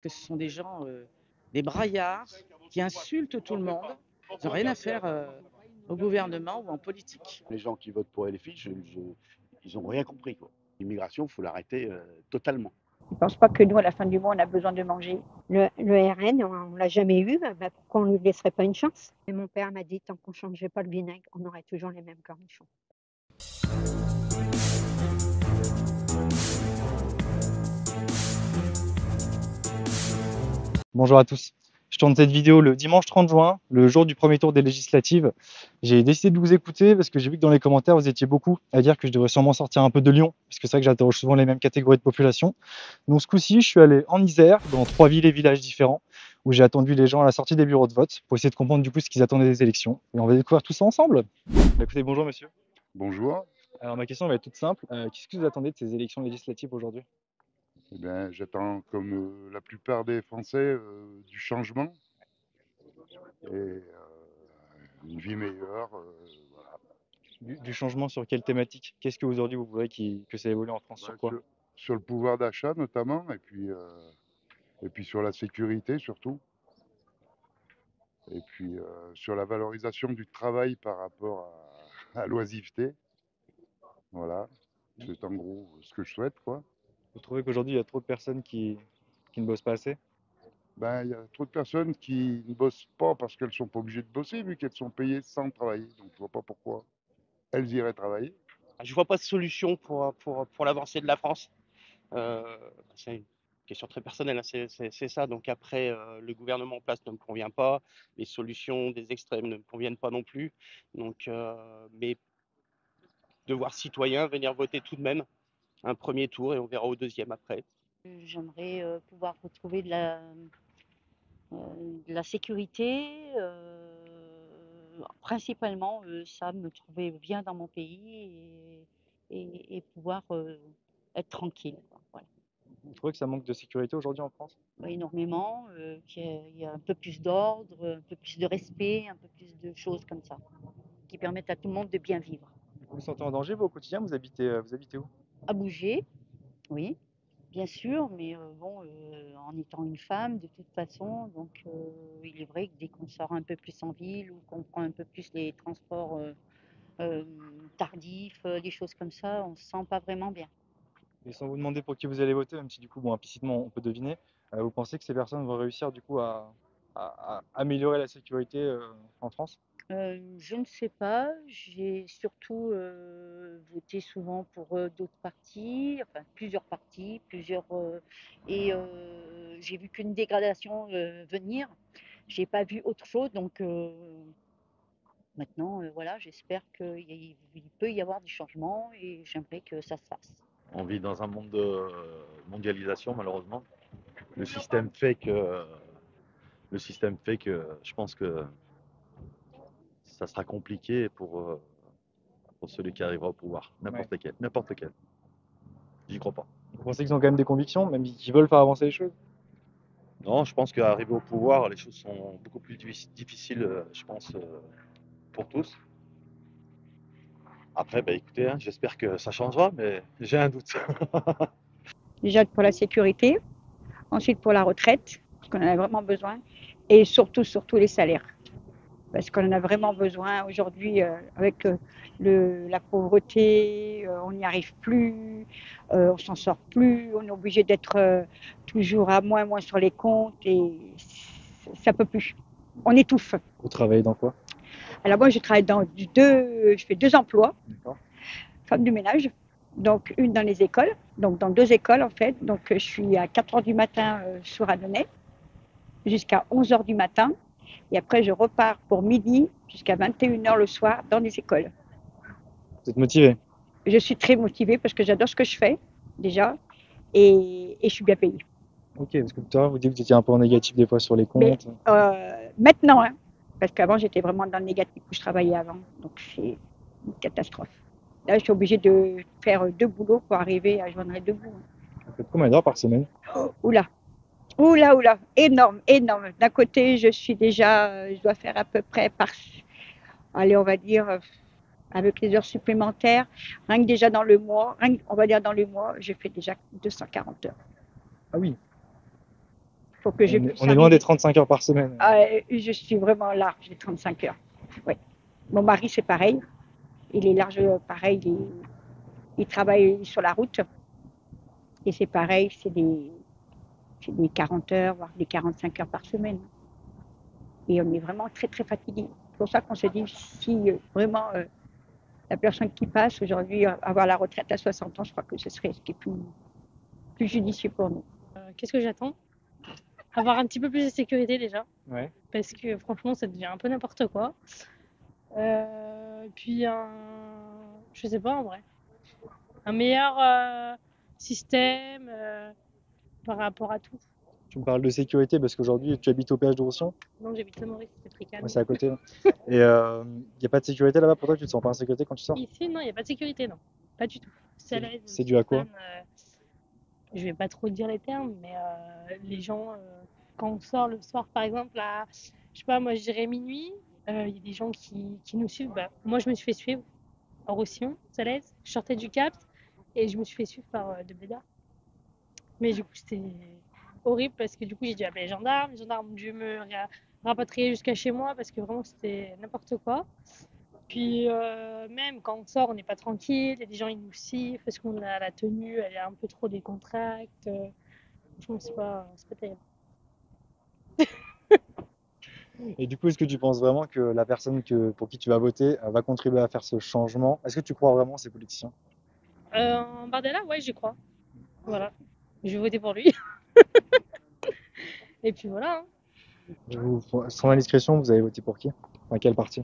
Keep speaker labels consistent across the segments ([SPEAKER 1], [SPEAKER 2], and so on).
[SPEAKER 1] que ce sont des gens, des braillards qui insultent tout le monde. Ils n'ont rien à faire au gouvernement ou en politique.
[SPEAKER 2] Les gens qui votent pour LFI, ils n'ont rien compris, quoi. L'immigration, il faut l'arrêter totalement.
[SPEAKER 3] Je ne pense pas que nous, à la fin du mois, on a besoin de manger. Le RN, on ne l'a jamais eu, bah pourquoi on ne lui laisserait pas une chance? Et mon père m'a dit, tant qu'on ne changeait pas le vinaigre, on aurait toujours les mêmes cornichons.
[SPEAKER 4] Bonjour à tous. Je tourne cette vidéo le dimanche 30 juin, le jour du premier tour des législatives. J'ai décidé de vous écouter parce que j'ai vu que dans les commentaires, vous étiez beaucoup à dire que je devrais sûrement sortir un peu de Lyon, parce que c'est vrai que j'interroge souvent les mêmes catégories de population. Donc ce coup-ci, je suis allé en Isère, dans 3 villes et villages différents, où j'ai attendu les gens à la sortie des bureaux de vote pour essayer de comprendre du coup ce qu'ils attendaient des élections. Et on va découvrir tout ça ensemble. Écoutez, bonjour monsieur.
[SPEAKER 2] Bonjour.
[SPEAKER 4] Alors ma question va être toute simple. Qu'est-ce que vous attendez de ces élections législatives aujourd'hui?
[SPEAKER 2] Eh bien, j'attends, comme la plupart des Français, du changement et une vie meilleure. Voilà.
[SPEAKER 4] Du changement sur quelle thématique? Qu'est-ce que aujourd'hui vous voudrez que ça évolue en France? Sur quoi?
[SPEAKER 2] Sur le pouvoir d'achat notamment, et puis sur la sécurité surtout, et puis sur la valorisation du travail par rapport à l'oisiveté. Voilà, c'est en gros ce que je souhaite, quoi.
[SPEAKER 4] Vous trouvez qu'aujourd'hui, il y a trop de personnes qui ne bossent pas assez?
[SPEAKER 2] Ben, il y a trop de personnes qui ne bossent pas parce qu'elles sont pas obligées de bosser vu qu'elles sont payées sans travailler. Donc je vois pas pourquoi elles iraient travailler.
[SPEAKER 5] Je vois pas de solution pour l'avancée de la France. C'est une question très personnelle, hein, c'est ça. Donc après, le gouvernement en place ne me convient pas, les solutions des extrêmes ne me conviennent pas non plus. Donc, mais devoir citoyen, venir voter tout de même un premier tour et on verra au deuxième après.
[SPEAKER 3] J'aimerais pouvoir retrouver de la sécurité, principalement ça, me trouver bien dans mon pays et pouvoir être tranquille, quoi. Voilà.
[SPEAKER 4] Vous trouvez que ça manque de sécurité aujourd'hui en France?
[SPEAKER 3] Énormément, qu'il y a un peu plus d'ordre, un peu plus de respect, un peu plus de choses comme ça, qui permettent à tout le monde de bien vivre.
[SPEAKER 4] Vous vous sentez en danger, vous, au quotidien? Vous habitez où?
[SPEAKER 3] À bouger, oui, bien sûr, mais en étant une femme, de toute façon, donc il est vrai que dès qu'on sort un peu plus en ville ou qu'on prend un peu plus les transports tardifs, des choses comme ça, on se sent pas vraiment bien.
[SPEAKER 4] Et sans vous demander pour qui vous allez voter, même si du coup, bon, implicitement, on peut deviner, vous pensez que ces personnes vont réussir du coup à améliorer la sécurité en France?
[SPEAKER 3] Je ne sais pas, j'ai surtout voté souvent pour d'autres partis, enfin plusieurs partis, et j'ai vu qu'une dégradation venir. J'ai pas vu autre chose, donc maintenant, voilà, j'espère qu'il peut y avoir du changement et j'aimerais que ça se fasse.
[SPEAKER 6] On vit dans un monde de mondialisation, malheureusement. Le système fait que, je pense que ça sera compliqué pour celui qui arrivera au pouvoir, n'importe lequel, n'importe lequel. J'y crois pas.
[SPEAKER 4] Vous pensez qu'ils ont quand même des convictions, même qu'ils veulent faire avancer les choses?
[SPEAKER 6] Non, je pense qu'arriver au pouvoir, les choses sont beaucoup plus difficiles, je pense, pour tous. Après, bah, écoutez, hein, j'espère que ça changera, mais j'ai un doute.
[SPEAKER 3] Déjà pour la sécurité, ensuite pour la retraite, parce qu'on en a vraiment besoin, et surtout les salaires. Parce qu'on en a vraiment besoin aujourd'hui avec la pauvreté, on n'y arrive plus, on s'en sort plus, on est obligé d'être toujours à moins sur les comptes et ça peut plus. On étouffe.
[SPEAKER 4] Vous travaillez dans quoi?
[SPEAKER 3] Alors moi je travaille je fais 2 emplois,
[SPEAKER 4] D'accord.
[SPEAKER 3] femme de ménage, donc une dans les écoles, donc dans 2 écoles en fait. Donc je suis à 4h du matin sur Annonay jusqu'à 11h du matin. Et après, je repars pour midi jusqu'à 21h le soir dans les écoles.
[SPEAKER 4] Vous êtes motivé?
[SPEAKER 3] Je suis très motivée parce que j'adore ce que je fais, déjà, et je suis bien payée.
[SPEAKER 4] Ok, parce que tout à l'heure, vous dites que vous étiez un peu en négatif des fois sur les
[SPEAKER 3] Mais
[SPEAKER 4] comptes.
[SPEAKER 3] maintenant, hein, parce qu'avant, j'étais vraiment dans le négatif où je travaillais avant. Donc, c'est une catastrophe. Là, je suis obligée de faire 2 boulots pour arriver à joindre les 2 bouts.
[SPEAKER 4] Vous faites combien d'heures par semaine?
[SPEAKER 3] Oula, énorme. D'un côté, je dois faire à peu près allez, on va dire, avec les heures supplémentaires, rien que déjà dans le mois, je fais déjà 240 heures.
[SPEAKER 4] Ah oui.
[SPEAKER 3] Faut que je
[SPEAKER 4] On est,
[SPEAKER 3] puisse
[SPEAKER 4] on est loin
[SPEAKER 3] arriver.
[SPEAKER 4] des 35 heures par semaine.
[SPEAKER 3] Je suis vraiment large, les 35 heures. Ouais. Mon mari, c'est pareil. Il est large, pareil. Il travaille sur la route. Et c'est pareil, c'est des 40 heures, voire des 45 heures par semaine. Et on est vraiment très, très fatigué. C'est pour ça qu'on se dit, si vraiment la personne qui passe aujourd'hui, avoir la retraite à 60 ans, je crois que ce serait ce qui est plus judicieux pour nous.
[SPEAKER 7] Qu'est-ce que j'attends? Avoir un petit peu plus de sécurité déjà,
[SPEAKER 4] Ouais.
[SPEAKER 7] parce que franchement, ça devient un peu n'importe quoi. Puis je sais pas en vrai, un meilleur système par rapport à tout.
[SPEAKER 4] Tu me parles de sécurité parce qu'aujourd'hui, tu habites au péage de Roussillon?
[SPEAKER 7] Donc j'habite à Maurice, c'est très calme.
[SPEAKER 4] Ouais, c'est à côté. Et il n'y a pas de sécurité là-bas pour toi? Tu te sens pas en sécurité quand tu sors?
[SPEAKER 7] Ici, non, il n'y a pas de sécurité, non. Pas du tout.
[SPEAKER 4] C'est dû à quoi?
[SPEAKER 7] Je vais pas trop dire les termes, mais les gens, quand on sort le soir, par exemple, à, je sais pas, moi je dirais minuit, il y a des gens qui nous suivent. Bah, moi, je me suis fait suivre en Roussillon, Salaise. Je sortais du Cap et je me suis fait suivre par deux blédards. Mais du coup, c'était horrible parce que du coup, j'ai dû appeler les gendarmes. Les gendarmes ont dû me rapatrier jusqu'à chez moi parce que vraiment, c'était n'importe quoi. Puis même quand on sort, on n'est pas tranquille. Il y a des gens, ils nous sifflent parce qu'on a la tenue, elle est un peu trop décontracte. Franchement, c'est pas terrible.
[SPEAKER 4] Et du coup, est-ce que tu penses vraiment que la personne pour qui tu vas voter va contribuer à faire ce changement? Est-ce que tu crois vraiment ces politiciens?
[SPEAKER 7] En Bardella, ouais, j'y crois. Voilà. Je vais voter pour lui. Et puis voilà.
[SPEAKER 4] Sans indiscrétion, vous avez voté pour qui? Enfin, quel parti?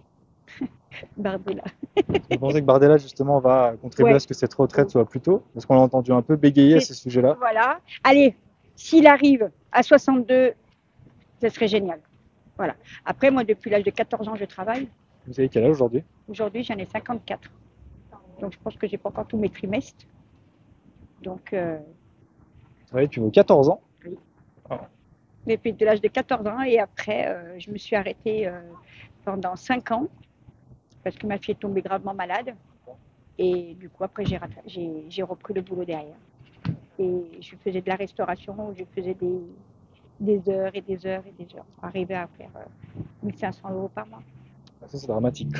[SPEAKER 3] Bardella.
[SPEAKER 4] Vous pensez que Bardella, justement, va contribuer
[SPEAKER 3] Ouais.
[SPEAKER 4] à ce que cette retraite soit plus tôt? Parce qu'on l'a entendu un peu bégayer à ces sujets-là.
[SPEAKER 3] Voilà. Allez, s'il arrive à 62, ce serait génial. Voilà. Après, moi, depuis l'âge de 14 ans, je travaille.
[SPEAKER 4] Vous avez quel âge aujourd'hui?
[SPEAKER 3] Aujourd'hui, j'en ai 54. Donc, je pense que j'ai pas encore tous mes trimestres. Donc,
[SPEAKER 4] Oui, depuis vos 14 ans.
[SPEAKER 3] depuis de l'âge de 14 ans. Et après, je me suis arrêtée pendant 5 ans parce que ma fille est tombée gravement malade. Et du coup, après, j'ai repris le boulot derrière. Et je faisais de la restauration, je faisais des heures et des heures et des heures pour arriver à faire 1500 € par mois.
[SPEAKER 4] Ça, c'est dramatique.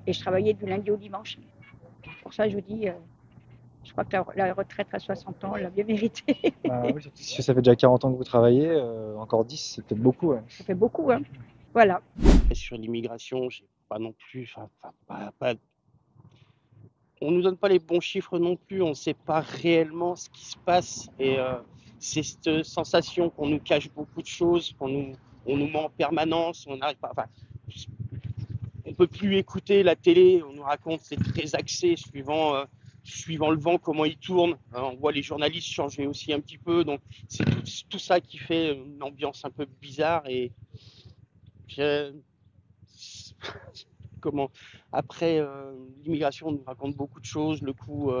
[SPEAKER 3] Et je travaillais du lundi au dimanche. Pour ça, je vous dis, je crois que la retraite à 60 ans, on l'a bien méritée.
[SPEAKER 4] Oui, surtout si ça fait déjà 40 ans que vous travaillez, encore 10, c'est peut-être beaucoup. Ouais.
[SPEAKER 3] Ça fait beaucoup, hein. Voilà.
[SPEAKER 5] Et sur l'immigration, j'ai pas non plus, on nous donne pas les bons chiffres non plus, on ne sait pas réellement ce qui se passe et c'est cette sensation qu'on nous cache beaucoup de choses, on nous ment en permanence, on n'arrive pas, on peut plus écouter la télé, on nous raconte, c'est très axé suivant le vent, comment il tourne. On voit les journalistes changer aussi un petit peu, donc c'est tout ça qui fait une ambiance un peu bizarre et après l'immigration, on nous raconte beaucoup de choses. Le coup,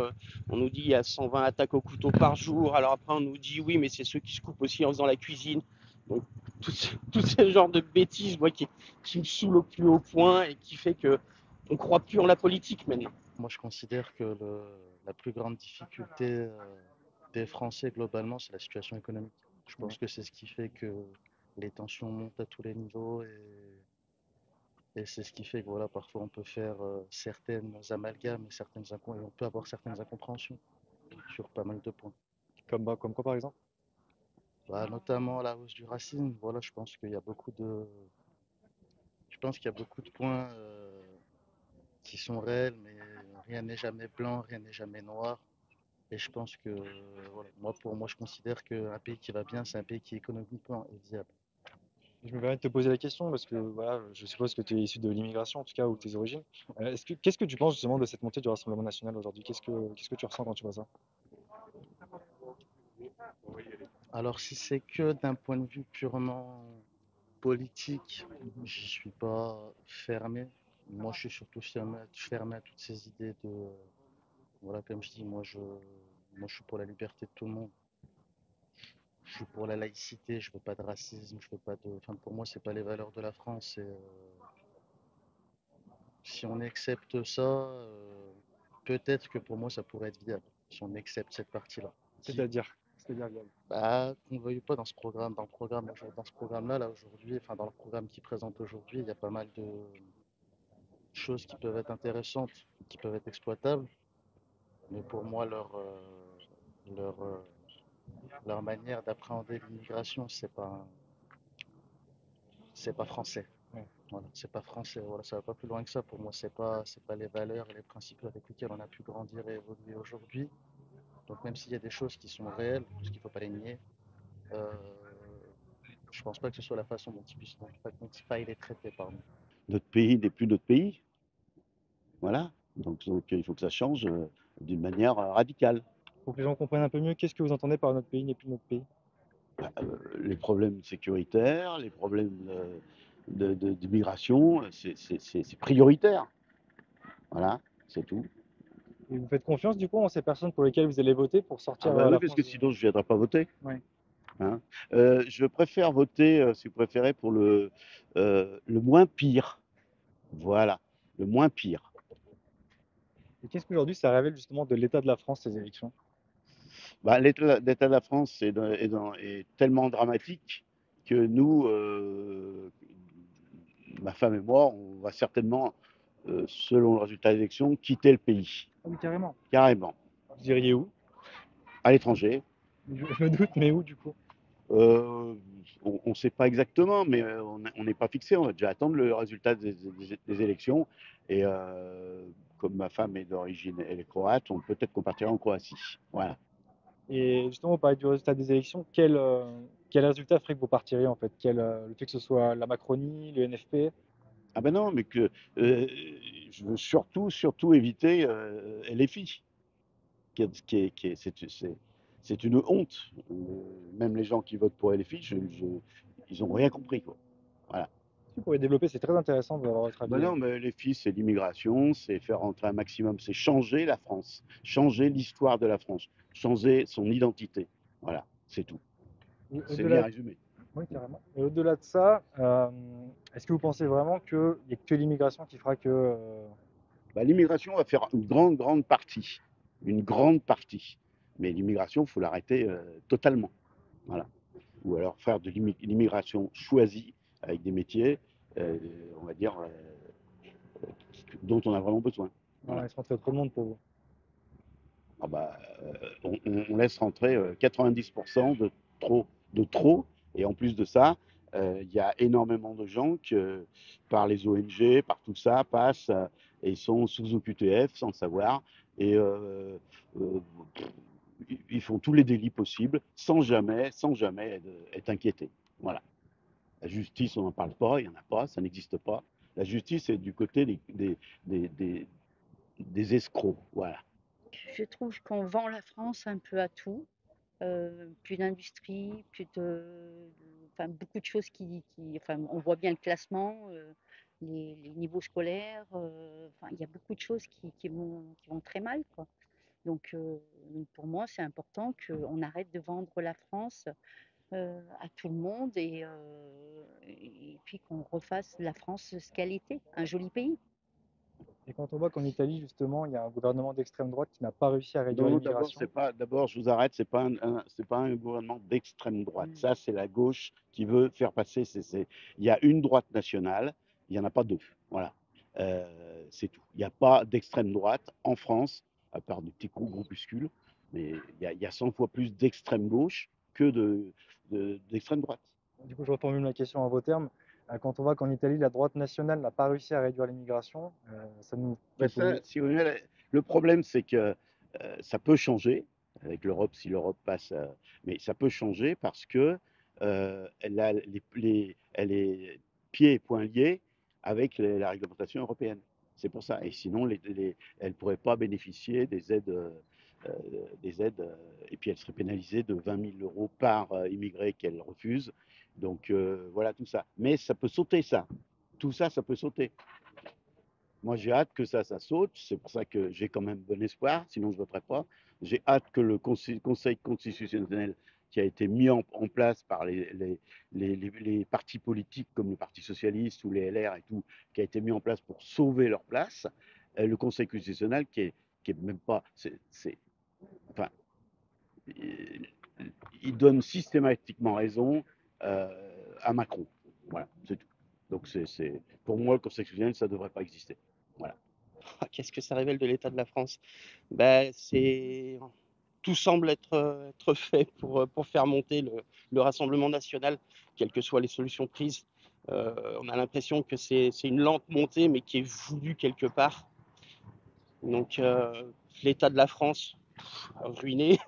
[SPEAKER 5] on nous dit il y a 120 attaques au couteau par jour. Alors après, on nous dit oui, mais c'est ceux qui se coupent aussi en faisant la cuisine. Donc tout ce genre de bêtises, moi, qui me saoule au plus haut point et qui fait que on croit plus en la politique maintenant.
[SPEAKER 8] Moi, je considère que la plus grande difficulté des Français globalement, c'est la situation économique. Je pense que c'est ce qui fait que les tensions montent à tous les niveaux et c'est ce qui fait que voilà, parfois on peut faire certaines amalgames et on peut avoir certaines incompréhensions sur pas mal de points.
[SPEAKER 4] Comme quoi, par exemple?
[SPEAKER 8] Notamment la hausse du racisme. Voilà, je pense qu'il y a beaucoup de points qui sont réels, mais rien n'est jamais blanc, rien n'est jamais noir. Et je pense que, voilà, pour moi, je considère qu'un pays qui va bien, c'est un pays qui économiquement est viable.
[SPEAKER 4] Je me permets de te poser la question parce que voilà, je suppose que tu es issu de l'immigration, en tout cas, ou tes origines. Qu'est-ce que tu penses justement de cette montée du Rassemblement national aujourd'hui? Qu'est-ce que tu ressens quand tu vois ça?
[SPEAKER 8] Alors, si c'est que d'un point de vue purement politique, j'y suis pas fermé. Moi, je suis surtout fermé à toutes ces idées de. Voilà, comme je dis, moi, je suis pour la liberté de tout le monde. Je suis pour la laïcité, je veux pas de racisme, je veux pas de. Enfin, pour moi, c'est pas les valeurs de la France. Et, si on accepte ça, peut-être que pour moi, ça pourrait être viable. Si on accepte cette partie-là.
[SPEAKER 4] C'est-à-dire C'est-à-dire, Gab?
[SPEAKER 8] Bah, qu'on le veuille ou pas, dans ce programme-là, là, aujourd'hui, enfin, dans le programme qu'ils présentent aujourd'hui, il y a pas mal de choses qui peuvent être intéressantes, qui peuvent être exploitables, mais pour moi, leur, euh, leur manière d'appréhender l'immigration, c'est pas français.
[SPEAKER 4] Ouais.
[SPEAKER 8] Voilà, c'est pas français. Voilà, ça va pas plus loin que ça. Pour moi, c'est pas les valeurs et les principes avec lesquels on a pu grandir et évoluer aujourd'hui. Donc, même s'il y a des choses qui sont réelles, parce qu'il faut pas les nier, euh, je pense pas que ce soit la façon dont il faille les traiter, pardon.
[SPEAKER 9] Notre pays n'est plus notre pays. Voilà. Donc, il faut que ça change d'une manière radicale.
[SPEAKER 4] Pour que les gens comprennent un peu mieux, qu'est-ce que vous entendez par notre pays n'est plus notre pays?
[SPEAKER 9] Les problèmes sécuritaires, les problèmes d'immigration, c'est prioritaire. Voilà, c'est tout.
[SPEAKER 4] Et vous faites confiance du coup en ces personnes pour lesquelles vous allez voter pour
[SPEAKER 9] Ah
[SPEAKER 4] sortir
[SPEAKER 9] bah oui,
[SPEAKER 4] la
[SPEAKER 9] parce
[SPEAKER 4] France
[SPEAKER 9] que sinon je ne viendrai pas voter.
[SPEAKER 4] Ouais.
[SPEAKER 9] Hein. Je préfère voter, si vous préférez, pour le moins pire. Voilà, le moins pire.
[SPEAKER 4] Et qu'est-ce qu'aujourd'hui ça révèle justement de l'état de la France, ces élections?
[SPEAKER 9] Bah, l'état de la France est tellement dramatique que nous, ma femme et moi, on va certainement, selon le résultat des élections, quitter le pays.
[SPEAKER 4] Ah oui, carrément.
[SPEAKER 9] Carrément.
[SPEAKER 4] Vous iriez où?
[SPEAKER 9] À l'étranger.
[SPEAKER 4] Je me doute, mais où du coup?
[SPEAKER 9] On ne sait pas exactement, mais on n'est pas fixé. On va déjà attendre le résultat des élections. Et comme ma femme est d'origine, elle est croate, peut-être qu'on partira en Croatie. Voilà.
[SPEAKER 4] Et justement, vous parlez du résultat des élections, quel résultat ferait que vous partiriez en fait? Le fait que ce soit la Macronie, le NFP?
[SPEAKER 9] Ah ben non, mais je veux surtout éviter LFI. C'est une honte. Même les gens qui votent pour LFI, ils n'ont rien compris, quoi. Voilà.
[SPEAKER 4] Si vous pourriez développer, c'est très intéressant de voir votre avis.
[SPEAKER 9] Ben non, mais LFI, c'est l'immigration, c'est faire rentrer un maximum, c'est changer la France, changer l'histoire de la France, changer son identité. Voilà, c'est tout. C'est bien résumé.
[SPEAKER 4] Oui, carrément. Et au-delà de ça, est-ce que vous pensez vraiment qu'il n'y a que l'immigration qui fera que...
[SPEAKER 9] Bah, l'immigration va faire une grande partie. Une grande partie. Mais l'immigration, il faut l'arrêter totalement. Voilà. Ou alors faire de l'immigration choisie, avec des métiers, on va dire, dont on a vraiment besoin.
[SPEAKER 4] Voilà. Il se rentrait trop de monde pour vous.
[SPEAKER 9] Ah bah, on laisse rentrer 90% de trop. Et en plus de ça, il y a énormément de gens qui, par les ONG, par tout ça, passent et sont sous OQTF sans le savoir. Et ils font tous les délits possibles sans jamais être inquiétés. Voilà. La justice, on n'en parle pas, il n'y en a pas, ça n'existe pas. La justice est du côté des escrocs. Voilà.
[SPEAKER 3] Je trouve qu'on vend la France un peu à tout. Plus d'industrie, enfin, beaucoup de choses enfin, on voit bien le classement, les niveaux scolaires, enfin, il y a beaucoup de choses qui vont très mal, quoi. Donc, pour moi, c'est important qu'on arrête de vendre la France à tout le monde et puis qu'on refasse la France ce qu'elle était, un joli pays.
[SPEAKER 4] Et quand on voit qu'en Italie, justement, il y a un gouvernement d'extrême droite qui n'a pas réussi à réduire
[SPEAKER 9] Non,
[SPEAKER 4] l'immigration.
[SPEAKER 9] d'abord, je vous arrête, c'est pas un gouvernement d'extrême droite. Ça, c'est la gauche qui veut faire passer. Il y a une droite nationale, il n'y en a pas deux. Voilà. C'est tout. Il n'y a pas d'extrême droite en France, à part des petits groupuscules, mais il y a 100 fois plus d'extrême gauche que d'extrême droite.
[SPEAKER 4] Du coup, je reformule ma question en vos termes. Quand on voit qu'en Italie, la droite nationale n'a pas réussi à réduire l'immigration, ça nous...
[SPEAKER 9] Si vous voulez, le problème, c'est que ça peut changer avec l'Europe, si l'Europe passe, mais ça peut changer parce que elle est pieds et poings liés avec la réglementation européenne. C'est pour ça. Et sinon, elle ne pourrait pas bénéficier des aides, et puis elle serait pénalisée de 20 000 euros par immigré qu'elle refuse. Donc voilà tout ça. Mais ça peut sauter, ça. Tout ça, ça peut sauter. Moi, j'ai hâte que ça saute. C'est pour ça que j'ai quand même bon espoir, sinon je ne voterai pas. J'ai hâte que le Conseil constitutionnel qui a été mis en place par les partis politiques comme le Parti socialiste ou les LR et tout, qui a été mis en place pour sauver leur place, le Conseil constitutionnel qui est même pas... enfin, il donne systématiquement raison à Macron. Voilà, c'est tout. Donc pour moi, le Conseil constitutionnel, ça ne devrait pas exister. Voilà.
[SPEAKER 5] Qu'est-ce que ça révèle de l'état de la France? Ben, tout semble être fait pour faire monter le Rassemblement national, quelles que soient les solutions prises. On a l'impression que c'est une lente montée, mais qui est voulue quelque part. Donc, l'état de la France, ruiné.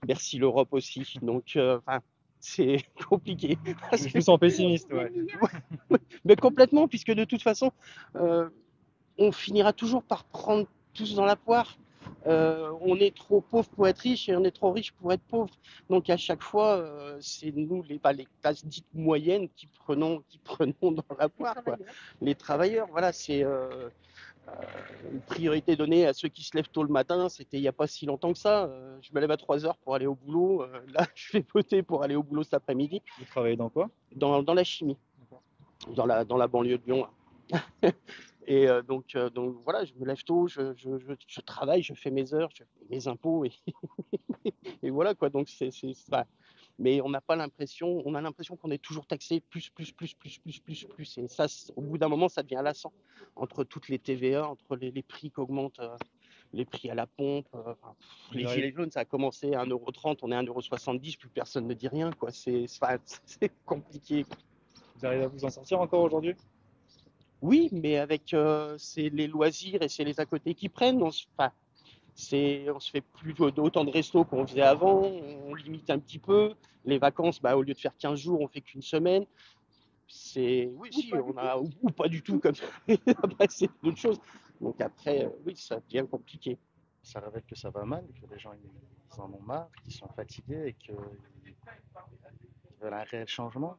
[SPEAKER 5] Merci l'Europe aussi. Donc, c'est compliqué.
[SPEAKER 4] Je suis plus en pessimiste, ouais.
[SPEAKER 5] Mais complètement, puisque de toute façon, on finira toujours par prendre tous dans la poire. On est trop pauvre pour être riche et on est trop riche pour être pauvre. Donc à chaque fois, c'est nous, les classes dites moyennes, qui prenons dans la poire, quoi. Les travailleurs, voilà, c'est une priorité donnée à ceux qui se lèvent tôt le matin. C'était il n'y a pas si longtemps que ça. Je me lève à 3 heures pour aller au boulot. Là, je vais voter pour aller au boulot cet après-midi.
[SPEAKER 4] Vous travaillez dans quoi?
[SPEAKER 5] Dans la chimie, dans la banlieue de Lyon. Et donc voilà, je me lève tôt, je travaille, je fais mes heures, je fais mes impôts et voilà quoi. Donc voilà. Mais on n'a pas l'impression, on a l'impression qu'on est toujours taxé plus. Et ça, au bout d'un moment, ça devient lassant. Entre toutes les TVA, entre les prix qu'augmentent, les prix à la pompe, les gilets jaunes, ça a commencé à 1,30 €, on est à 1,70 €, plus personne ne dit rien, quoi. C'est compliqué.
[SPEAKER 4] Vous arrivez à vous en sortir encore aujourd'hui?
[SPEAKER 5] Oui, mais avec c'est les loisirs et c'est les à côté qui prennent. On se fait plus autant de restos qu'on faisait avant, on limite un petit peu. Les vacances, au lieu de faire 15 jours, on fait qu'une semaine. Oui, si, ou pas du tout, comme ça. Après, c'est d'autres choses. Donc après, oui, ça devient compliqué.
[SPEAKER 8] Ça révèle que ça va mal, que les gens ils en ont marre, qu'ils sont fatigués et qu'ils veulent un réel changement.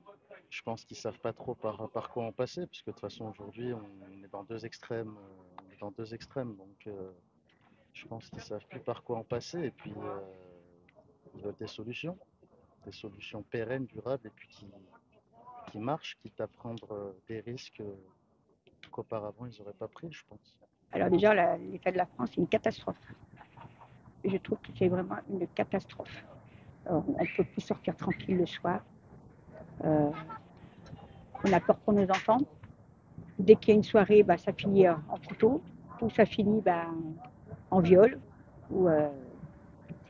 [SPEAKER 8] Je pense qu'ils savent pas trop par quoi en passer, puisque de toute façon aujourd'hui on est dans deux extrêmes, donc je pense qu'ils savent plus par quoi en passer et puis ils veulent des solutions pérennes, durables et puis qui marchent, quitte à prendre des risques qu'auparavant ils n'auraient pas pris, je pense.
[SPEAKER 3] Alors déjà, l'état de la France, c'est une catastrophe. Je trouve que c'est vraiment une catastrophe. Alors, on ne peut plus sortir tranquille le soir. On a peur pour nos enfants. Dès qu'il y a une soirée, ça finit en couteau, ou ça finit en viol. Ou,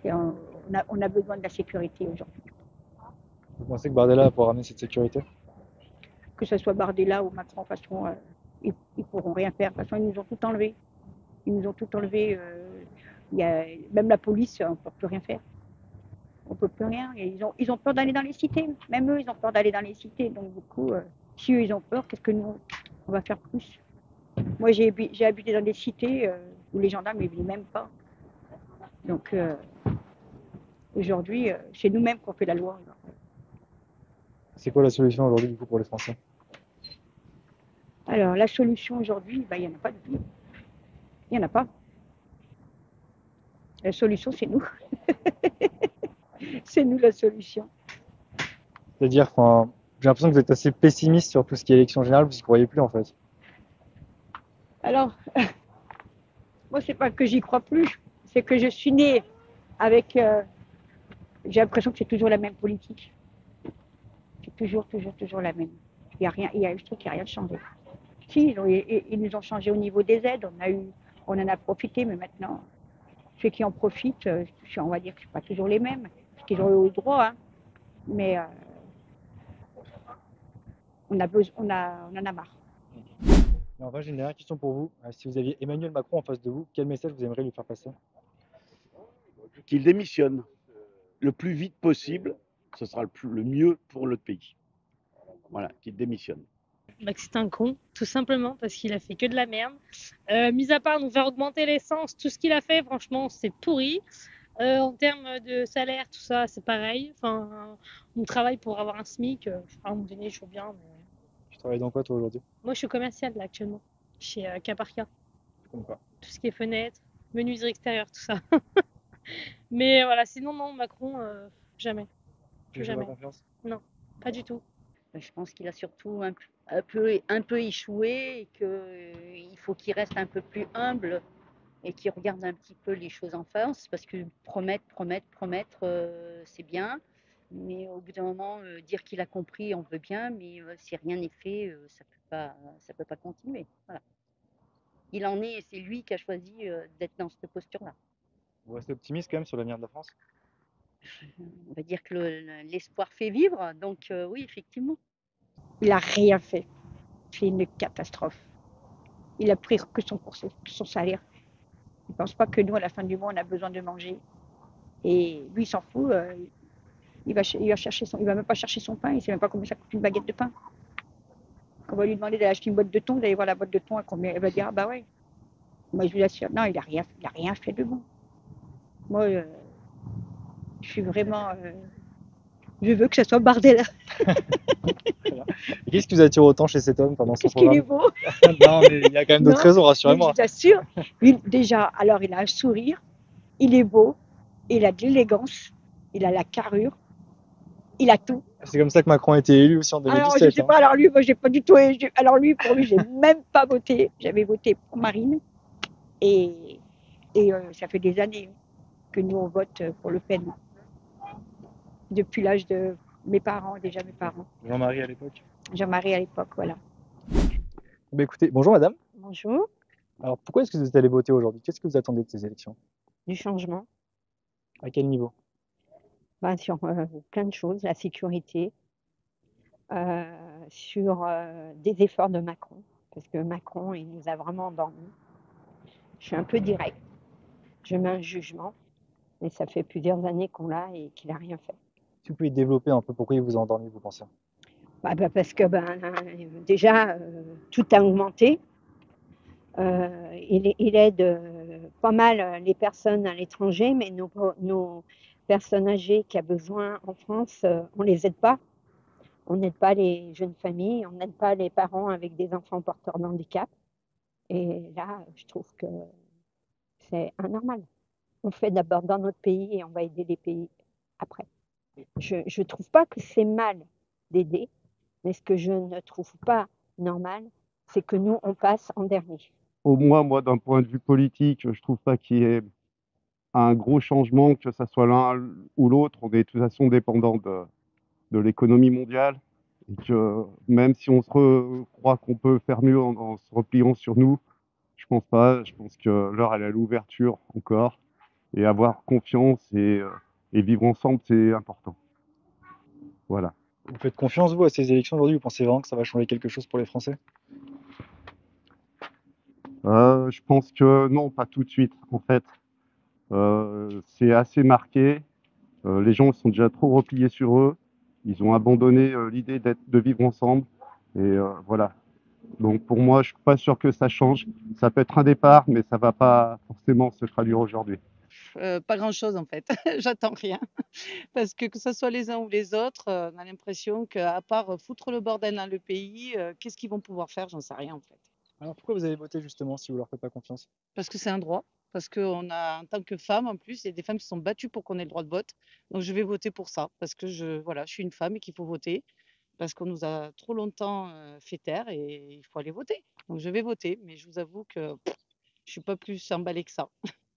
[SPEAKER 3] on a besoin de la sécurité aujourd'hui.
[SPEAKER 4] Vous pensez que Bardella pourra ramener cette sécurité?
[SPEAKER 3] Que ce soit Bardella ou Macron, de toute façon, ils ne pourront rien faire. De toute façon, ils nous ont tout enlevé. Même la police, on ne peut plus rien faire. On ne peut plus rien. Et ils ont peur d'aller dans les cités. Même eux, ils ont peur d'aller dans les cités. Donc, du coup, si eux, ils ont peur, qu'est-ce que nous, on va faire plus? Moi, j'ai habité dans des cités où les gendarmes ne venaient même pas. Donc, aujourd'hui, c'est nous-mêmes qu'on fait la loi.
[SPEAKER 4] C'est quoi la solution aujourd'hui, du coup, pour les Français?
[SPEAKER 3] Alors, la solution aujourd'hui, il n'y en a pas du tout. Il n'y en a pas. La solution, c'est nous. C'est nous la solution.
[SPEAKER 4] C'est-à-dire, j'ai l'impression que vous êtes assez pessimiste sur tout ce qui est élection générale, vous n'y croyez plus en fait.
[SPEAKER 3] Alors, moi, c'est pas que j'y crois plus, c'est que je suis née avec. J'ai l'impression que c'est toujours la même politique. C'est toujours la même. Il y a rien, je trouve qu'il n'y a rien de changé. Si, ils nous ont changé au niveau des aides, on en a profité, mais maintenant, ceux qui en profitent, on va dire que ce pas toujours les mêmes, parce qu'ils ont eu droit, hein. Mais on en a marre.
[SPEAKER 4] Mais enfin, j'ai une dernière question pour vous. Si vous aviez Emmanuel Macron en face de vous, quel message vous aimeriez lui faire passer?
[SPEAKER 9] Qu'il démissionne le plus vite possible, ce sera le mieux pour le pays. Voilà, qu'il démissionne.
[SPEAKER 7] Que c'est un con, tout simplement, parce qu'il a fait que de la merde. Mis à part nous faire augmenter l'essence, tout ce qu'il a fait, franchement, c'est pourri. En termes de salaire, tout ça, c'est pareil. Enfin, on travaille pour avoir un SMIC. À un moment donné, je veux bien. Mais...
[SPEAKER 4] Tu travailles dans quoi, toi, aujourd'hui?
[SPEAKER 7] Moi, je suis commerciale, là, actuellement, chez K-Par-K.
[SPEAKER 4] Je comprends pas.
[SPEAKER 7] Tout ce qui est fenêtres, menuiserie extérieure, tout ça. Mais voilà, sinon, non, Macron, jamais.
[SPEAKER 4] Tu n'as pas confiance?
[SPEAKER 7] Non, pas du tout.
[SPEAKER 10] Je pense qu'il a surtout un peu échoué et qu'il faut qu'il reste un peu plus humble et qui regarde un petit peu les choses en face, parce que promettre, c'est bien. Mais au bout d'un moment, dire qu'il a compris, on veut bien, mais si rien n'est fait, ça peut pas continuer. Voilà. Il en est, c'est lui qui a choisi d'être dans cette posture-là.
[SPEAKER 4] Vous restez optimiste quand même sur l'avenir de la France?
[SPEAKER 10] On va dire que l'espoir fait vivre, donc oui, effectivement.
[SPEAKER 3] Il a rien fait. C'est une catastrophe. Il a pris que son salaire. Il ne pense pas que nous, à la fin du mois, on a besoin de manger. Et lui, il s'en fout. Il va même pas chercher son pain. Il ne sait même pas combien ça coûte une baguette de pain. Quand on va lui demander d'aller acheter une boîte de thon, vous allez voir la boîte de thon à combien. Elle va dire, ah bah ouais. Moi, je lui assure, non, il a rien fait de bon. Moi, je suis vraiment. Je veux que ça soit bordel.
[SPEAKER 4] Et qu'est-ce qui vous attire autant chez cet homme pendant son
[SPEAKER 3] Qu'est-ce qu'il est
[SPEAKER 4] programme?
[SPEAKER 3] beau.
[SPEAKER 4] Non, mais il y a quand même d'autres
[SPEAKER 3] Non,
[SPEAKER 4] raisons,
[SPEAKER 3] mais
[SPEAKER 4] rassurez-moi.
[SPEAKER 3] je vous assure, lui, déjà, alors il a un sourire, il est beau, il a de l'élégance, il a la carrure, il a tout.
[SPEAKER 4] C'est comme ça que Macron a été élu aussi en
[SPEAKER 3] Alors, je
[SPEAKER 4] 2017.
[SPEAKER 3] sais
[SPEAKER 4] hein.
[SPEAKER 3] pas, alors lui, moi, j'ai pas du tout. Alors lui, pour lui, j'ai même pas voté. J'avais voté pour Marine. Et ça fait des années que nous, on vote pour Le Pen. Depuis l'âge de mes parents, déjà mes parents.
[SPEAKER 4] Jean-Marie à l'époque.
[SPEAKER 3] Jean-Marie à l'époque, voilà.
[SPEAKER 4] Bah, écoutez, bonjour madame.
[SPEAKER 10] Bonjour,
[SPEAKER 4] Alors pourquoi est-ce que vous êtes allé voter aujourd'hui? Qu'est-ce que vous attendez de ces élections?
[SPEAKER 10] du changement.
[SPEAKER 4] À quel niveau?
[SPEAKER 10] Sur plein de choses, la sécurité, sur des efforts de Macron, parce que Macron, il nous a vraiment endormis. Je suis un peu directe, je mets un jugement, mais ça fait plusieurs années qu'on l'a et qu'il n'a rien fait.
[SPEAKER 4] Si vous pouvez développer un peu pourquoi il vous a endormi, vous pensez?
[SPEAKER 10] Parce que déjà, tout a augmenté. Il aide pas mal les personnes à l'étranger, mais nos personnes âgées qui ont besoin en France, on les aide pas. On n'aide pas les jeunes familles, on n'aide pas les parents avec des enfants porteurs de handicap. Et là, je trouve que c'est anormal. On fait d'abord dans notre pays et on va aider les pays après. Je ne trouve pas que c'est mal d'aider, mais ce que je ne trouve pas normal, c'est que nous, on passe en dernier.
[SPEAKER 11] Au moins, moi, d'un point de vue politique, je trouve pas qu'il y ait un gros changement, que ça soit l'un ou l'autre. On est de toute façon dépendant de l'économie mondiale. Et que même si on croit qu'on peut faire mieux en se repliant sur nous, je pense pas. Je pense que l'heure, elle est à l'ouverture encore. Et avoir confiance et vivre ensemble, c'est important. Voilà.
[SPEAKER 4] Vous faites confiance, vous, à ces élections aujourd'hui? Vous pensez vraiment que ça va changer quelque chose pour les Français?
[SPEAKER 11] Je pense que non, pas tout de suite. En fait, c'est assez marqué. Les gens sont déjà trop repliés sur eux. Ils ont abandonné l'idée de vivre ensemble. Et voilà. Donc pour moi, je suis pas sûr que ça change. Ça peut être un départ, mais ça va pas forcément se traduire aujourd'hui.
[SPEAKER 1] Pas grand-chose en fait. J'attends rien. Parce que ce soit les uns ou les autres, on a l'impression qu'à part foutre le bordel dans le pays, qu'est-ce qu'ils vont pouvoir faire? J'en sais rien en fait.
[SPEAKER 4] Alors pourquoi vous avez voté justement si vous leur faites pas confiance?
[SPEAKER 1] Parce que c'est un droit, parce qu'on a en tant que femme en plus, il y a des femmes qui sont battues pour qu'on ait le droit de vote. Donc je vais voter pour ça, parce que voilà, je suis une femme et qu'il faut voter, parce qu'on nous a trop longtemps fait taire et il faut aller voter. Donc je vais voter, mais je vous avoue que je suis pas plus emballée que ça.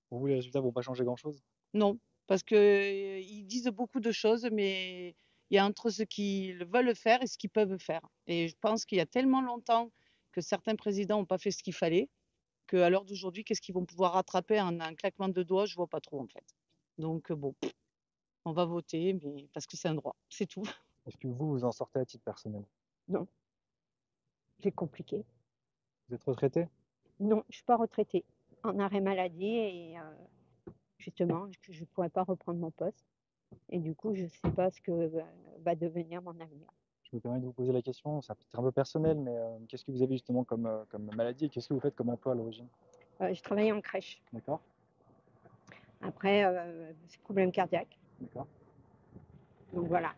[SPEAKER 4] Pour vous, les résultats vont pas changer grand-chose?
[SPEAKER 1] Non, parce que ils disent beaucoup de choses, mais il y a entre ce qu'ils veulent faire et ce qu'ils peuvent faire. Et je pense qu'il y a tellement longtemps que certains présidents n'ont pas fait ce qu'il fallait, qu'à l'heure d'aujourd'hui, qu'est-ce qu'ils vont pouvoir rattraper en un claquement de doigts? Je vois pas trop en fait. Donc bon, on va voter, mais parce que c'est un droit, c'est tout.
[SPEAKER 4] Est-ce que vous, vous en sortez à titre personnel?
[SPEAKER 10] Non, c'est compliqué.
[SPEAKER 4] Vous êtes retraité?
[SPEAKER 10] Non, je suis pas retraitée, en arrêt maladie et justement, je ne pourrais pas reprendre mon poste. Et du coup, je ne sais pas ce que va devenir mon avenir.
[SPEAKER 4] Je me permets de vous poser la question, c'est peut-être un peu personnel, mais qu'est-ce que vous avez justement comme maladie et qu'est-ce que vous faites comme emploi à l'origine?
[SPEAKER 10] Je travaille en crèche.
[SPEAKER 4] D'accord?
[SPEAKER 10] Après, c'est problème cardiaque.
[SPEAKER 4] D'accord.
[SPEAKER 10] Donc voilà.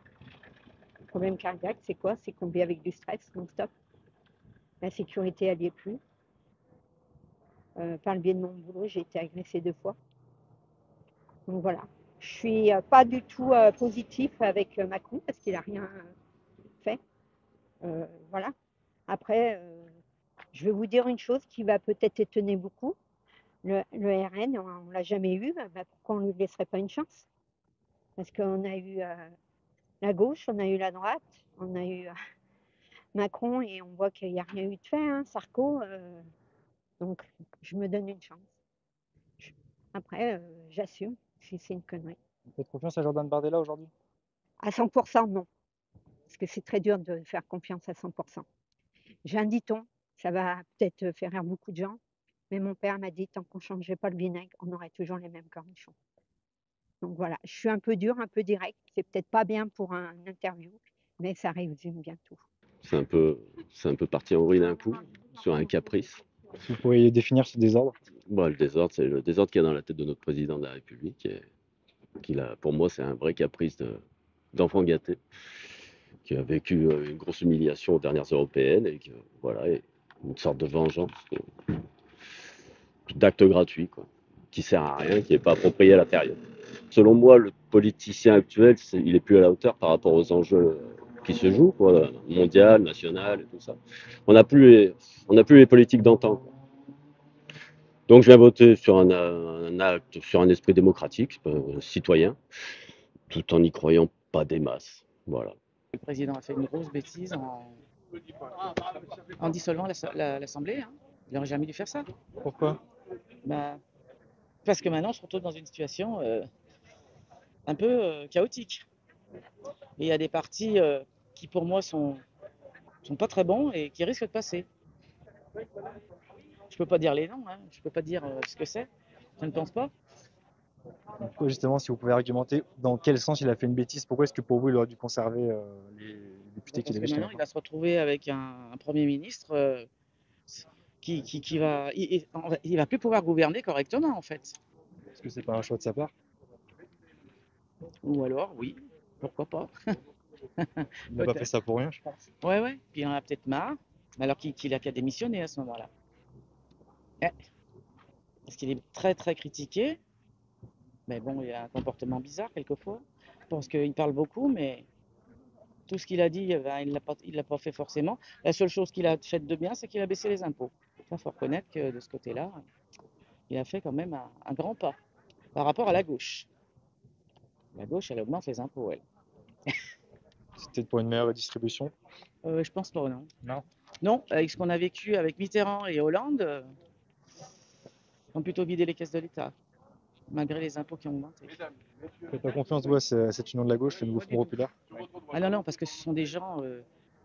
[SPEAKER 10] Le problème cardiaque, c'est quoi? C'est qu'on vit avec du stress non-stop. La sécurité, elle n'y est plus. Par le biais de mon boulot, j'ai été agressée 2 fois. Donc voilà. Je suis pas du tout positif avec Macron parce qu'il n'a rien fait. Voilà. Après, je vais vous dire une chose qui va peut-être étonner beaucoup, Le RN, on ne l'a jamais eu, pourquoi on ne lui laisserait pas une chance? Parce qu'on a eu la gauche, on a eu la droite, on a eu Macron et on voit qu'il n'y a rien eu de fait, hein, Sarko. Donc, je me donne une chance. Après, j'assume si c'est une connerie.
[SPEAKER 4] Vous faites confiance à Jordan Bardella aujourd'hui?
[SPEAKER 10] À 100%, non. Parce que c'est très dur de faire confiance à 100%. J'ai un dicton, ça va peut-être faire rire beaucoup de gens, mais mon père m'a dit, tant qu'on ne changeait pas le vinaigre, on aurait toujours les mêmes cornichons. Donc voilà, je suis un peu dure, un peu direct. C'est peut-être pas bien pour un interview, mais ça résume bien tout.
[SPEAKER 12] C'est un peu parti en vrille d'un coup, sur un caprice.
[SPEAKER 4] Si vous pourriez définir ce désordre?
[SPEAKER 12] Bon, le désordre, c'est le désordre qu'il y a dans la tête de notre président de la République. Pour moi, c'est un vrai caprice d'enfant gâté, qui a vécu une grosse humiliation aux dernières européennes et voilà, et une sorte de vengeance, d'acte gratuit, quoi, qui sert à rien, qui n'est pas approprié à la période. Selon moi, le politicien actuel, il est plus à la hauteur par rapport aux enjeux qui se jouent, quoi, mondial, national et tout ça. On n'a plus les politiques d'antan, quoi. Donc je viens voter sur un acte, sur un esprit démocratique, citoyen, tout en n'y croyant pas des masses. Voilà.
[SPEAKER 13] Le président a fait une grosse bêtise en dissolvant l'Assemblée. Hein. Il n'aurait jamais dû faire ça.
[SPEAKER 4] Pourquoi?
[SPEAKER 13] Parce que maintenant, on se retrouve dans une situation un peu chaotique. Et il y a des partis qui, pour moi, sont pas très bons et qui risquent de passer. Je peux pas dire les noms, hein. Je peux pas dire ce que c'est. Je ne pense pas.
[SPEAKER 4] Justement, si vous pouvez argumenter dans quel sens il a fait une bêtise, pourquoi est-ce que pour vous il aurait dû conserver les députés qu'il avait jusqu'à
[SPEAKER 13] maintenant, il va se retrouver avec un Premier ministre qui va... Il va plus pouvoir gouverner correctement, en fait.
[SPEAKER 4] Est-ce que c'est pas un choix de sa part?
[SPEAKER 13] Ou alors, oui, pourquoi pas.
[SPEAKER 4] Il n'a pas fait ça pour rien, je pense.
[SPEAKER 13] Ouais. Puis il en a peut-être marre, alors qu'il a qu'à démissionner à ce moment-là. Parce qu'il est très très critiqué. Mais bon, il a un comportement bizarre quelquefois. Je pense qu'il parle beaucoup, mais tout ce qu'il a dit, il l'a pas fait forcément. La seule chose qu'il a faite de bien, c'est qu'il a baissé les impôts. Il faut reconnaître que de ce côté-là, il a fait quand même un grand pas par rapport à la gauche. La gauche, elle augmente les impôts, elle.
[SPEAKER 4] C'est peut-être pour une meilleure redistribution?
[SPEAKER 13] Je pense pas, non.
[SPEAKER 4] Non?
[SPEAKER 13] Non, avec ce qu'on a vécu avec Mitterrand et Hollande, ils ont plutôt vidé les caisses de l'État, malgré les impôts qui ont augmenté.
[SPEAKER 4] Vous faites pas confiance, vous, à cette union de la gauche, le nouveau Front populaire?
[SPEAKER 13] Ah non, parce que ce sont des gens,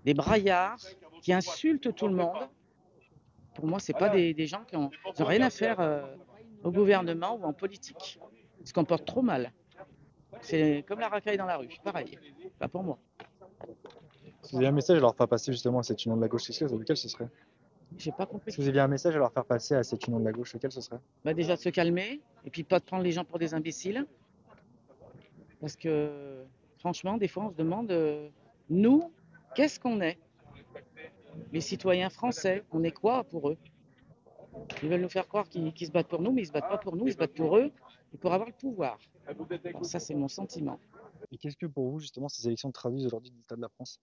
[SPEAKER 13] des braillards, qui insultent tout le monde. Pour moi, c'est pas des gens qui ont rien à faire au gouvernement ou en politique. Ils se comportent trop mal. C'est comme la racaille dans la rue, pareil. Pas pour moi.
[SPEAKER 4] Si vous avez un message à leur faire passer justement à cette union de la gauche, lequel ce serait?
[SPEAKER 13] J'ai pas compris.
[SPEAKER 4] Si vous aviez un message à leur faire passer à cette union de la gauche, lequel ce serait?
[SPEAKER 13] Déjà de se calmer, et puis pas de prendre les gens pour des imbéciles. Parce que, franchement, des fois, on se demande, nous, qu'est-ce qu'on est? Les citoyens français, on est quoi pour eux? Ils veulent nous faire croire qu'ils se battent pour nous, mais ils se battent pas pour nous, ils se battent pour eux et pour avoir le pouvoir. Alors ça, c'est mon sentiment.
[SPEAKER 4] Et qu'est-ce que pour vous, justement, ces élections traduisent aujourd'hui de l'état de la France?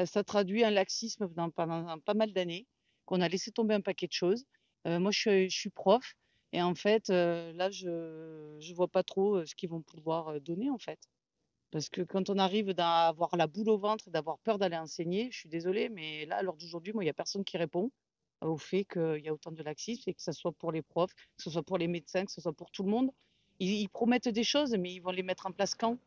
[SPEAKER 1] Ça traduit un laxisme pendant pas mal d'années, qu'on a laissé tomber un paquet de choses. Moi, je suis prof et en fait, là, je vois pas trop ce qu'ils vont pouvoir donner, en fait. Parce que quand on arrive à avoir la boule au ventre et d'avoir peur d'aller enseigner, je suis désolée, mais là, à l'heure d'aujourd'hui, moi, il y a personne qui répond au fait qu'il y a autant de laxisme et que ce soit pour les profs, que ce soit pour les médecins, que ce soit pour tout le monde. Ils promettent des choses, mais ils vont les mettre en place quand?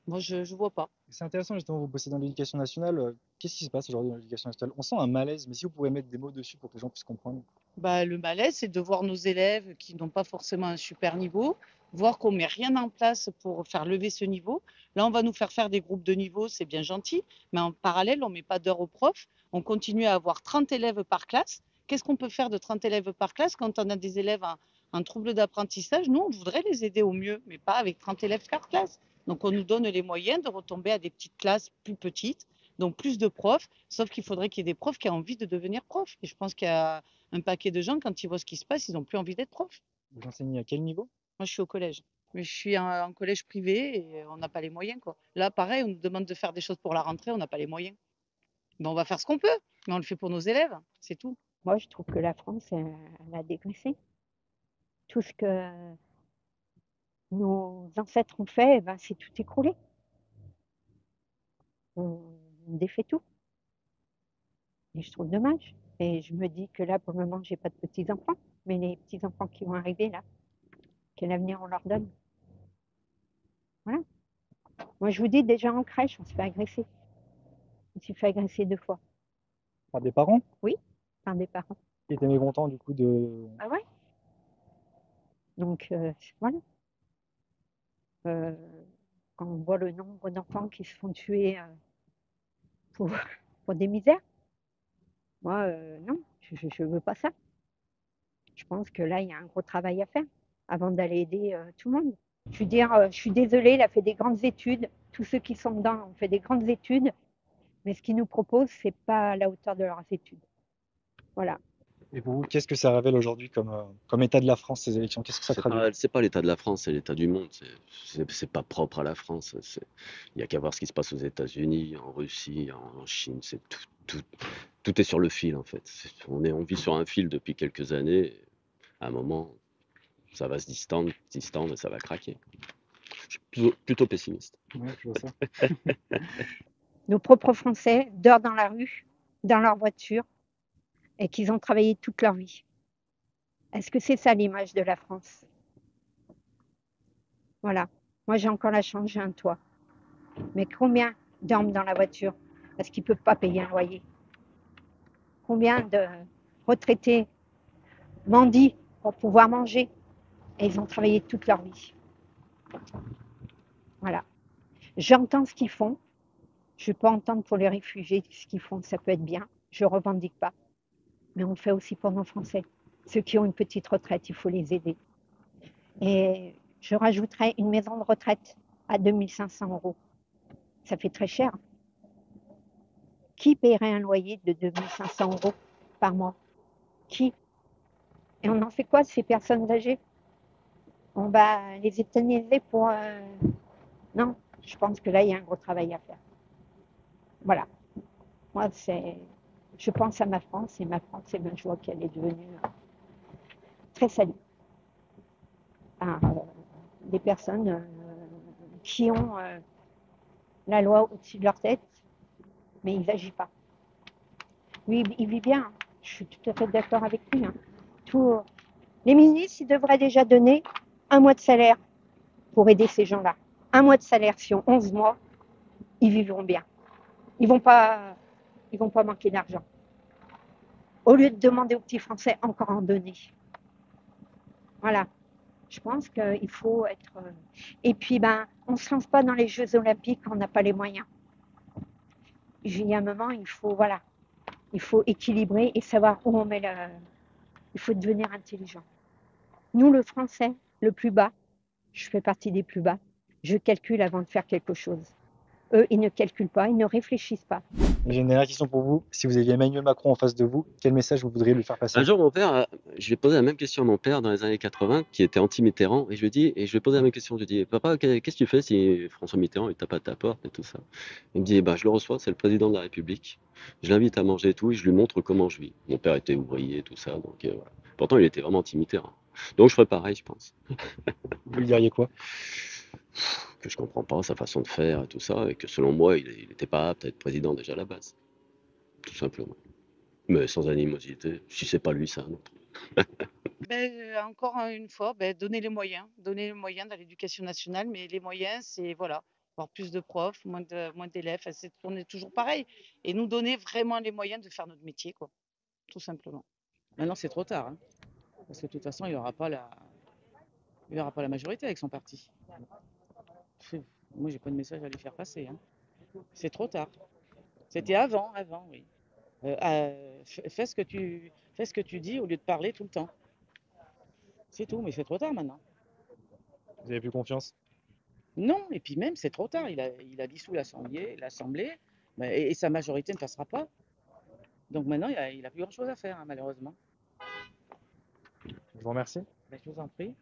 [SPEAKER 1] Moi, je vois pas.
[SPEAKER 4] C'est intéressant, justement, vous bossez dans l'éducation nationale. Qu'est-ce qui se passe aujourd'hui dans l'éducation nationale? On sent un malaise, mais si vous pouvez mettre des mots dessus pour que les gens puissent comprendre.
[SPEAKER 1] Le malaise, c'est de voir nos élèves qui n'ont pas forcément un super niveau, voir qu'on met rien en place pour faire lever ce niveau. Là, on va nous faire des groupes de niveau, c'est bien gentil, mais en parallèle, on met pas d'heures aux profs. On continue à avoir 30 élèves par classe. Qu'est-ce qu'on peut faire de 30 élèves par classe quand on a des élèves en trouble d'apprentissage? Nous, on voudrait les aider au mieux, mais pas avec 30 élèves par classe. Donc, on nous donne les moyens de retomber à des petites classes plus petites, donc plus de profs, sauf qu'il faudrait qu'il y ait des profs qui aient envie de devenir profs. Et je pense qu'il y a un paquet de gens, quand ils voient ce qui se passe, ils n'ont plus envie d'être profs.
[SPEAKER 4] Vous enseignez à quel niveau?
[SPEAKER 1] Moi, je suis au collège. Mais je suis en collège privé et on n'a pas les moyens, quoi. Là, pareil, on nous demande de faire des choses pour la rentrée, on n'a pas les moyens. Mais on va faire ce qu'on peut, mais on le fait pour nos élèves, c'est tout.
[SPEAKER 10] Moi, je trouve que la France, elle a dégraissé. tout ce que nos ancêtres ont fait, eh ben, c'est tout écroulé. On défait tout. Et je trouve dommage. Et je me dis que là, pour le moment, j'ai pas de petits-enfants, mais les petits-enfants qui vont arriver là, quel avenir on leur donne? Voilà. Moi, je vous dis, déjà en crèche, on se fait agresser. On s'est fait agresser 2 fois.
[SPEAKER 4] Par des parents
[SPEAKER 10] Oui, par des parents.
[SPEAKER 4] qui étaient mécontents du coup de.
[SPEAKER 10] Ah ouais? Donc, voilà. Quand on voit le nombre d'enfants qui se font tuer pour, pour des misères, moi, non, je veux pas ça. Je pense que là, il y a un gros travail à faire avant d'aller aider tout le monde. Je veux dire, je suis désolée, il a fait des grandes études. Tous ceux qui sont dedans ont fait des grandes études, mais ce qu'ils nous proposent, c'est pas à la hauteur de leurs études. Voilà.
[SPEAKER 4] Et pour vous, qu'est-ce que ça révèle aujourd'hui comme état de la France, ces élections? Qu'est-ce que ça traduit?
[SPEAKER 12] C'est pas l'état de la France, c'est l'état du monde. C'est pas propre à la France. Il y a qu'à voir ce qui se passe aux États-Unis, en Russie, en Chine. C'est tout est sur le fil en fait. On vit sur un fil depuis quelques années. À un moment, ça va se distendre et ça va craquer. Je suis plutôt pessimiste.
[SPEAKER 4] Ouais, je vois ça.
[SPEAKER 10] Nos propres Français dorment dans la rue, dans leur voiture, et qu'ils ont travaillé toute leur vie. Est-ce que c'est ça l'image de la France? Voilà. Moi, j'ai encore la chance, j'ai un toit. Mais combien dorment dans la voiture parce qu'ils ne peuvent pas payer un loyer? Combien de retraités mendient pour pouvoir manger et ils ont travaillé toute leur vie? Voilà. J'entends ce qu'ils font. Je ne vais pas entendre pour les réfugiés ce qu'ils font, ça peut être bien. Je ne revendique pas. Mais on le fait aussi pour nos Français. Ceux qui ont une petite retraite, il faut les aider. Et je rajouterais une maison de retraite à 2 500 €. Ça fait très cher. Qui paierait un loyer de 2 500 € par mois? Qui? Et on en fait quoi de ces personnes âgées? On va les euthanasier pour... Non, je pense que là, il y a un gros travail à faire. Voilà. Moi, je pense à ma France, et ma France, eh ben, je vois qu'elle est devenue très salie par des personnes qui ont la loi au-dessus de leur tête, mais ils n'agissent pas. Lui, il vit bien, hein. Je suis tout à fait d'accord avec lui, hein. Les ministres, ils devraient déjà donner 1 mois de salaire pour aider ces gens-là. 1 mois de salaire, si on 11 mois, ils vivront bien. Ils vont pas manquer d'argent. Au lieu de demander aux petits Français, encore en donner. Voilà. Je pense qu'il faut être... Et puis, on ne se lance pas dans les Jeux Olympiques quand on n'a pas les moyens. Il y a un moment, il faut équilibrer et savoir où on met le... Il faut devenir intelligent. Nous, le Français, le plus bas, je fais partie des plus bas, je calcule avant de faire quelque chose. Eux, ils ne calculent pas, ils ne réfléchissent pas.
[SPEAKER 4] J'ai une dernière question pour vous. Si vous aviez Emmanuel Macron en face de vous, quel message vous voudriez lui faire passer?
[SPEAKER 12] Un jour, mon père, je lui ai posé la même question à mon père dans les années 80, qui était anti-Mitterrand, et je lui ai posé la même question. Je lui ai dit, papa, qu'est-ce que tu fais si François Mitterrand il tape à ta porte et tout ça? Il me dit, je le reçois, c'est le président de la République. Je l'invite à manger et tout, et je lui montre comment je vis. Mon père était ouvrier, tout ça, donc voilà. Pourtant, il était vraiment anti-Mitterrand. Donc je ferais pareil, je pense.
[SPEAKER 4] Vous lui diriez quoi?
[SPEAKER 12] Que je comprends pas sa façon de faire et tout ça, et que selon moi, il n'était pas apte à être président déjà à la base. Tout simplement. Mais sans animosité, si c'est pas lui, c'est un autre.
[SPEAKER 1] Encore une fois, donner les moyens dans l'éducation nationale, mais les moyens, c'est voilà, avoir plus de profs, moins d'élèves, c'est de tourner toujours pareil, et nous donner vraiment les moyens de faire notre métier, quoi, tout simplement.
[SPEAKER 13] Maintenant, c'est trop tard, hein, parce que de toute façon, il n'aura pas la majorité avec son parti. Moi, j'ai pas de message à lui faire passer, hein. C'est trop tard. C'était avant, oui. Fais ce que tu dis au lieu de parler tout le temps. C'est tout, mais c'est trop tard maintenant.
[SPEAKER 4] Vous avez plus confiance?
[SPEAKER 13] Non, et puis même, c'est trop tard. Il a dissous l'Assemblée, et sa majorité ne passera pas. Donc maintenant, il a plus grand-chose à faire, hein, malheureusement.
[SPEAKER 4] Je vous remercie.
[SPEAKER 13] Je vous en prie.